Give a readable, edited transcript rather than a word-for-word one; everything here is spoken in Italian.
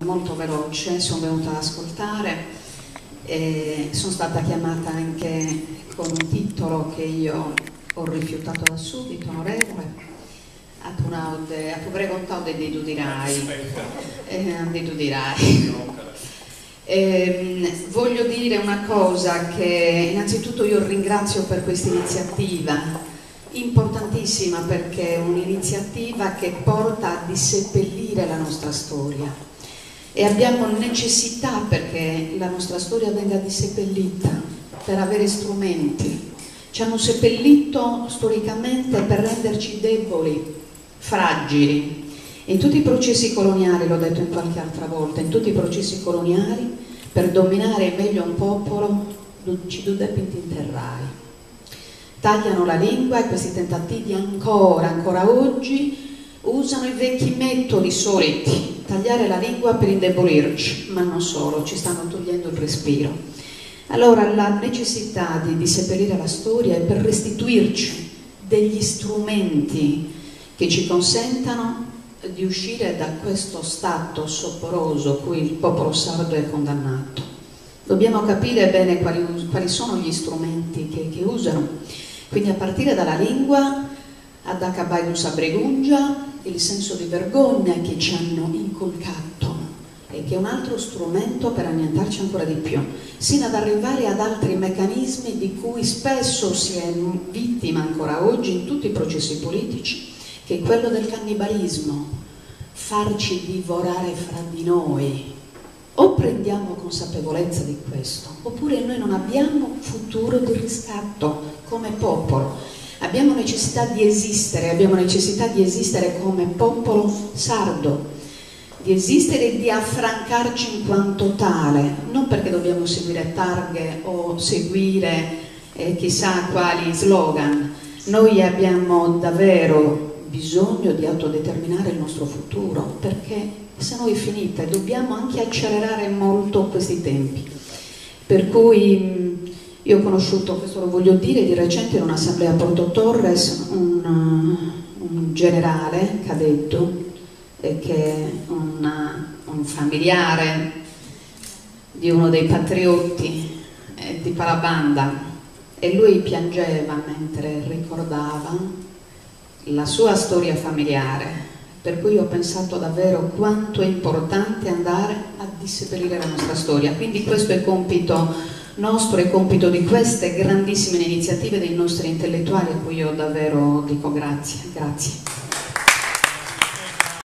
Molto veloce, sono venuta ad ascoltare e sono stata chiamata anche con un titolo che io ho rifiutato da subito, onorevole, tu preguntato di tu dirai, voglio dire una cosa, che innanzitutto io ringrazio per questa iniziativa importantissima, perché è un'iniziativa che porta a disseppellire la nostra storia. E abbiamo necessità perché la nostra storia venga disseppellita, per avere strumenti. Ci hanno seppellito storicamente per renderci deboli, fragili. In tutti i processi coloniali, l'ho detto in qualche altra volta, in tutti i processi coloniali, per dominare meglio un popolo, ci debiti interrai. Tagliano la lingua e questi tentativi ancora oggi usano i vecchi metodi soliti, tagliare la lingua per indebolirci, ma non solo, ci stanno togliendo il respiro. Allora la necessità di disseppellire la storia è per restituirci degli strumenti che ci consentano di uscire da questo stato sopporoso cui il popolo sardo è condannato. Dobbiamo capire bene quali sono gli strumenti che usano, quindi a partire dalla lingua, ad Acabailus Abregungia, il senso di vergogna che ci hanno inculcato e che è un altro strumento per annientarci ancora di più, sino ad arrivare ad altri meccanismi di cui spesso si è vittima ancora oggi in tutti i processi politici, che è quello del cannibalismo, farci divorare fra di noi. O prendiamo consapevolezza di questo, oppure noi non abbiamo futuro di riscatto come popolo. Abbiamo necessità di esistere come popolo sardo, di esistere e di affrancarci in quanto tale, non perché dobbiamo seguire targhe o seguire chissà quali slogan. Noi abbiamo davvero bisogno di autodeterminare il nostro futuro, perché se no è finita e dobbiamo anche accelerare molto questi tempi. Per cui io ho conosciuto, questo lo voglio dire, di recente in un'assemblea a Porto Torres un generale cadetto che è un familiare di uno dei patriotti di Parabanda, e lui piangeva mentre ricordava la sua storia familiare, per cui ho pensato davvero quanto è importante andare a disseppellire la nostra storia. Quindi questo è compito nostro, è compito di queste grandissime iniziative dei nostri intellettuali, a cui io davvero dico grazie.